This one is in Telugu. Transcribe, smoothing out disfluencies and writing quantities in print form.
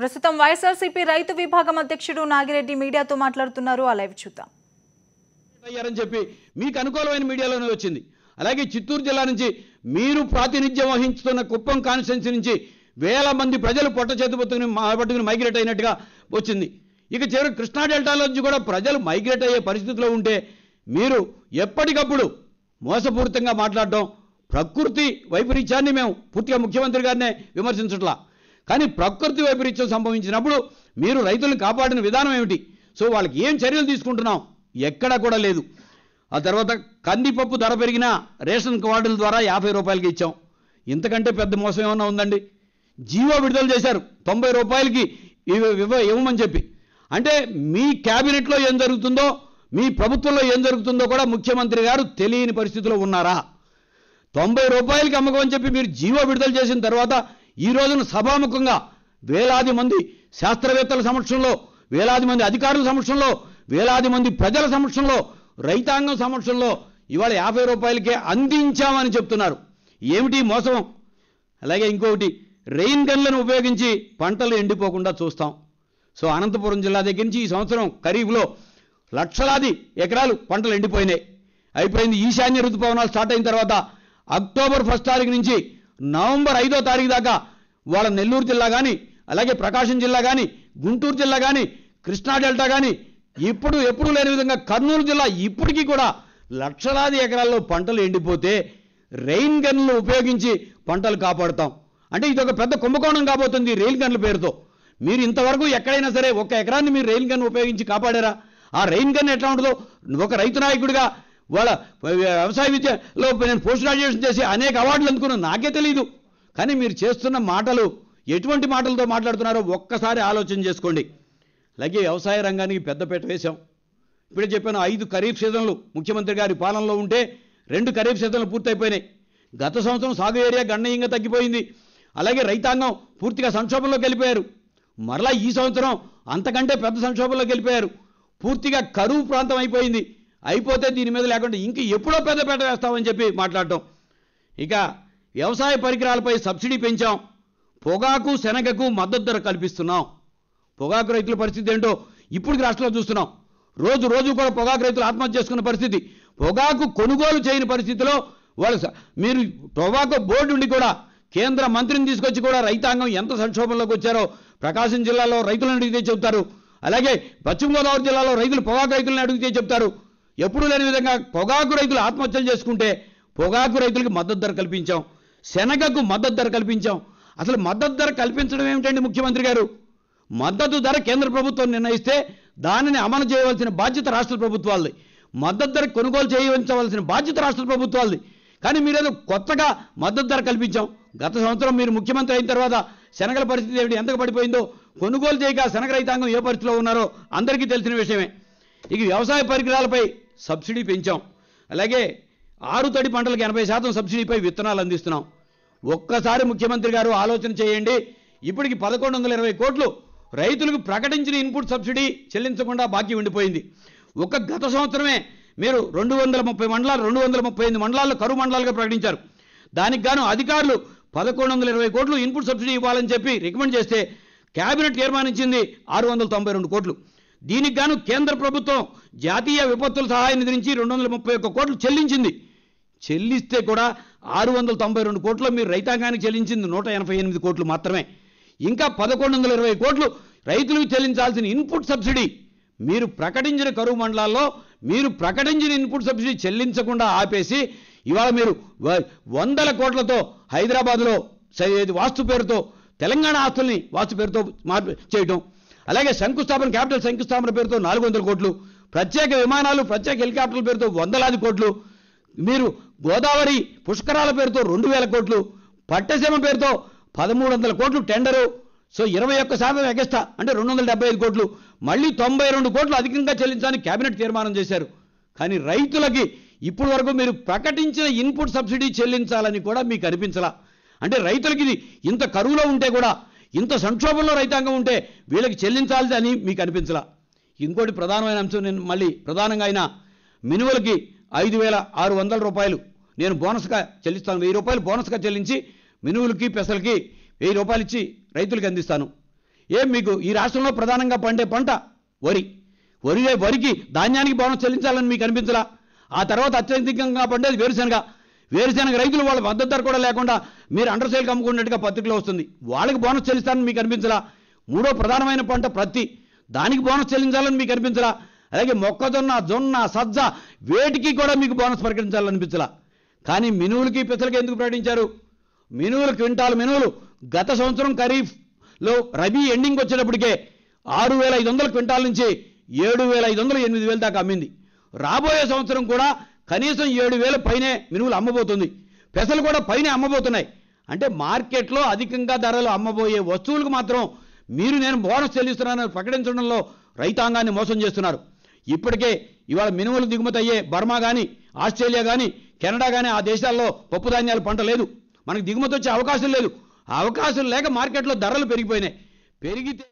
ప్రస్తుతం వైఎస్ఆర్సీపీ రైతు విభాగం అధ్యక్షుడు నాగిరెడ్డి మీడియాతో మాట్లాడుతున్నారు. ఆ లైవ్ చూద్దాం. అయ్యారని చెప్పి మీకు అనుకూలమైన మీడియాలోనే వచ్చింది. అలాగే చిత్తూరు జిల్లా నుంచి మీరు ప్రాతినిధ్యం వహించుతున్న కుప్పం కాన్స్టిట్యున్సీ నుంచి వేల మంది ప్రజలు పొట్ట చేతి పట్టుకుని మైగ్రేట్ అయినట్టుగా వచ్చింది. ఇక చివరి కృష్ణా డెల్టాలో నుంచి కూడా ప్రజలు మైగ్రేట్ అయ్యే పరిస్థితిలో ఉంటే మీరు ఎప్పటికప్పుడు మోసపూరితంగా మాట్లాడడం, ప్రకృతి వైపరీత్యాన్ని మేము పూర్తిగా ముఖ్యమంత్రి గారినే విమర్శించట్లా, కానీ ప్రకృతి వైపరీత్యం సంభవించినప్పుడు మీరు రైతులను కాపాడిన విధానం ఏమిటి? సో వాళ్ళకి ఏం చర్యలు తీసుకుంటున్నాం? ఎక్కడా కూడా లేదు. ఆ తర్వాత కందిపప్పు ధర పెరిగిన రేషన్ కార్డుల ద్వారా 50 రూపాయలకి ఇచ్చాం. ఇంతకంటే పెద్ద మోసం ఏమన్నా ఉందండి? జీవో విడుదల చేశారు 90 రూపాయలకి ఇవ్వమని చెప్పి. అంటే మీ క్యాబినెట్లో ఏం జరుగుతుందో, మీ ప్రభుత్వంలో ఏం జరుగుతుందో కూడా ముఖ్యమంత్రి గారు తెలియని పరిస్థితిలో ఉన్నారా? 90 రూపాయలకి అమ్మకమని చెప్పి మీరు జీవో విడుదల చేసిన తర్వాత ఈ రోజున సభాముఖంగా వేలాది మంది శాస్త్రవేత్తల సమక్షంలో, వేలాది మంది అధికారుల సమక్షంలో, వేలాది మంది ప్రజల సమక్షంలో, రైతాంగం సమక్షంలో ఇవాళ 50 రూపాయలకే అందించామని చెప్తున్నారు. ఏమిటి మోసం? అలాగే ఇంకొకటి, రెయిన్ గన్లను ఉపయోగించి పంటలు ఎండిపోకుండా చూస్తాం. సో అనంతపురం జిల్లా దగ్గర నుంచి ఈ సంవత్సరం ఖరీఫ్లో లక్షలాది ఎకరాలు పంటలు ఎండిపోయినాయి. అయిపోయింది. ఈశాన్య ఋతుపవనాలు స్టార్ట్ అయిన తర్వాత అక్టోబర్ 1 తారీఖు నుంచి నవంబర్ 5వ తారీఖు దాకా వాళ్ళ నెల్లూరు జిల్లా కానీ, అలాగే ప్రకాశం జిల్లా కానీ, గుంటూరు జిల్లా కానీ, కృష్ణా డెల్టా కానీ, ఎప్పుడూ లేని విధంగా కర్నూలు జిల్లా ఇప్పటికీ కూడా లక్షలాది ఎకరాల్లో పంటలు ఎండిపోతే రెయిన్ గన్లు ఉపయోగించి పంటలు కాపాడుతాం. అంటే ఇది ఒక పెద్ద కుంభకోణం కాబోతుంది రెయిన్ గన్ల పేరుతో. మీరు ఇంతవరకు ఎక్కడైనా సరే ఒక ఎకరాన్ని మీరు రెయిన్ గన్ ఉపయోగించి కాపాడారా? ఆ రెయిన్ గన్ ఎట్లా ఉంటుందో ఒక రైతు నాయకుడిగా వాళ్ళ వ్యవసాయ విద్యలో నేను పోస్ట్ గ్రాడ్యుయేషన్ చేసి అనేక అవార్డులు అందుకున్నాను, నాకే తెలియదు. కానీ మీరు చేస్తున్న మాటలు ఎటువంటి మాటలతో మాట్లాడుతున్నారో ఒక్కసారి ఆలోచన చేసుకోండి. అలాగే వ్యవసాయ రంగానికి పెద్దపీట వేశాం. ఇప్పుడే చెప్పాను, 5 ఖరీఫ్ సీజన్లు ముఖ్యమంత్రి గారి పాలనలో ఉంటే 2 ఖరీఫ్ సీజన్లు పూర్తయిపోయినాయి. గత సంవత్సరం సాగు ఏరియా గణనీయంగా తగ్గిపోయింది. అలాగే రైతాంగం పూర్తిగా సంక్షోభంలోకి వెళ్ళిపోయారు. మరలా ఈ సంవత్సరం అంతకంటే పెద్ద సంక్షోభంలోకి వెళ్ళిపోయారు. పూర్తిగా కరువు ప్రాంతం అయిపోయింది. అయిపోతే దీని మీద లేకుండా ఇంక ఎప్పుడో పెద్దపేట వేస్తామని చెప్పి మాట్లాడటం. ఇక వ్యవసాయ పరికరాలపై సబ్సిడీ పెంచాం. పొగాకు శనగకు మద్దతు ధర కల్పిస్తున్నాం. పొగాకు రైతుల పరిస్థితి ఏంటో ఇప్పుడు రాష్ట్రంలో చూస్తున్నాం. రోజు కూడా పొగాకు రైతులు ఆత్మహత్య చేసుకున్న పరిస్థితి. పొగాకు కొనుగోలు చేయని పరిస్థితిలో వాళ్ళు మీరు పొగాకు బోర్డు ఉండి కూడా కేంద్ర మంత్రిని తీసుకొచ్చి కూడా రైతాంగం ఎంత సంక్షోభంలోకి వచ్చారో ప్రకాశం జిల్లాలో రైతులను అడిగితే చెబుతారు. అలాగే పశ్చిమ గోదావరి జిల్లాలో రైతులు పొగాకు రైతులను అడిగితే చెప్తారు. ఎప్పుడూ లేని విధంగా పొగాకు రైతులు ఆత్మహత్యలు చేసుకుంటే పొగాకు రైతులకు మద్దతు ధర కల్పించాం. శనగకు మద్దతు ధర కల్పించాం. అసలు మద్దతు ధర కల్పించడం ఏమిటండి ముఖ్యమంత్రి గారు? మద్దతు ధర కేంద్ర ప్రభుత్వం నిర్ణయిస్తే దానిని అమలు చేయవలసిన బాధ్యత రాష్ట్ర ప్రభుత్వాలది. మద్దతు ధర కొనుగోలు చేయవలసిన బాధ్యత రాష్ట్ర ప్రభుత్వాలది. కానీ మీరేదో కొత్తగా మద్దతు ధర కల్పించాం. గత సంవత్సరం మీరు ముఖ్యమంత్రి అయిన తర్వాత శనగల పరిస్థితి ఏమిటి, ఎంతకు పడిపోయిందో, కొనుగోలు చేయక శనగ రైతాంగం ఏ పరిస్థితిలో ఉన్నారో అందరికీ తెలిసిన విషయమే. ఇక వ్యవసాయ పరికరాలపై సబ్సిడీ పెంచాం. అలాగే 6 తడి పంటలకు 80% సబ్సిడీపై విత్తనాలు అందిస్తున్నాం. ఒక్కసారి ముఖ్యమంత్రి గారు ఆలోచన చేయండి. ఇప్పటికి 1120 కోట్లు రైతులకు ప్రకటించిన ఇన్పుట్ సబ్సిడీ చెల్లించకుండా బాకీ ఉండిపోయింది. గత సంవత్సరమే మీరు 230 మండలాలు 238 మండలాల్లో కరువు మండలాలుగా ప్రకటించారు. దానికి గాను అధికారులు 1120 కోట్లు ఇన్పుట్ సబ్సిడీ ఇవ్వాలని చెప్పి రికమెండ్ చేస్తే కేబినెట్ తీర్మానించింది 692 కోట్లు. దీనికి గాను కేంద్ర ప్రభుత్వం జాతీయ విపత్తుల సహాయ నిధి నుంచి 231 కోట్లు చెల్లిస్తే కూడా 692 కోట్లు మీరు రైతాంగానికి చెల్లించింది 188 కోట్లు మాత్రమే. ఇంకా 1120 కోట్లు రైతులకు చెల్లించాల్సిన ఇన్పుట్ సబ్సిడీ మీరు ప్రకటించిన కరువు మండలాల్లో మీరు ప్రకటించిన ఇన్పుట్ సబ్సిడీ చెల్లించకుండా ఆపేసి ఇవాళ మీరు 100 కోట్లతో హైదరాబాద్లో వాస్తు పేరుతో తెలంగాణ ఆస్తుల్ని వాస్తు పేరుతో చేయటం, అలాగే క్యాపిటల్ శంకుస్థాపన పేరుతో 400 కోట్లు, ప్రత్యేక విమానాలు ప్రత్యేక హెలికాప్టర్ల పేరుతో 100 కోట్లు, మీరు గోదావరి పుష్కరాల పేరుతో 2000 కోట్లు, పట్టసీమ పేరుతో 1300 కోట్లు టెండరు. సో 21% ఎగస్ట్రా అంటే 275 కోట్లు, మళ్ళీ 92 కోట్లు అధికంగా చెల్లించాలని కేబినెట్ తీర్మానం చేశారు. కానీ రైతులకి ఇప్పుడు వరకు మీరు ప్రకటించిన ఇన్పుట్ సబ్సిడీ చెల్లించాలని కూడా మీకు అనిపించలా. అంటే రైతులకి ఇది ఇంత కరువులో ఉంటే కూడా, ఇంత సంక్షోభంలో రైతాంగం ఉంటే వీళ్ళకి చెల్లించాలి అని మీకు అనిపించలా. ఇంకోటి ప్రధానమైన అంశం, నేను మళ్ళీ ప్రధానంగా అయినా మినువులకి 5,600 రూపాయలు నేను బోనస్గా చెల్లిస్తాను. 1000 రూపాయలు బోనస్గా చెల్లించి మినువులకి పెసలకి 1000 రూపాయలు ఇచ్చి రైతులకి అందిస్తాను. ఏం మీకు ఈ రాష్ట్రంలో ప్రధానంగా పండే పంట వరికి ధాన్యానికి బోనస్ చెల్లించాలని మీకు అనిపించలా? ఆ తర్వాత అత్యధికంగా పండేది వేరుశెనగ రైతులు వాళ్ళ మద్దతు ధర కూడా లేకుండా మీరు అండర్ సేల్కి అమ్ముకున్నట్టుగా పత్రికలో వస్తుంది. వాళ్ళకి బోనస్ చెల్లిస్తారని మీకు అనిపించలా? మూడో ప్రధానమైన పంట ప్రత్తి, దానికి బోనస్ చెల్లించాలని మీకు అనిపించలా? అలాగే మొక్కజొన్న, జొన్న, సజ్జ వేటికి కూడా మీకు బోనస్ ప్రకటించాలనిపించలా? కానీ మినువులకి పెసలకి ఎందుకు ప్రకటించారు? క్వింటాల్ మినువులు గత సంవత్సరం ఖరీఫ్లో రబీ ఎండింగ్ వచ్చేటప్పటికే 6,500 క్వింటాల్ నుంచి 7,500, 8,000 దాకా అమ్మింది. రాబోయే సంవత్సరం కూడా కనీసం 7,000 పైనే మినువులు అమ్మబోతుంది. పెసలు కూడా పైనే అమ్మబోతున్నాయి. అంటే మార్కెట్లో అధికంగా ధరలు అమ్మబోయే వస్తువులకు మాత్రం నేను బోనస్ చెల్లిస్తున్నానని ప్రకటించడంలో రైతాంగాన్ని మోసం చేస్తున్నారు. ఇప్పటికే ఇవాళ మినుములు దిగుమతి అయ్యే బర్మా కానీ, ఆస్ట్రేలియా కానీ, కెనడా కానీ ఆ దేశాల్లో పప్పు ధాన్యాల పంట లేదు. మనకు దిగుమతి వచ్చే అవకాశం లేదు. ఆ అవకాశం లేక మార్కెట్లో ధరలు పెరిగిపోయినాయి. పెరిగితే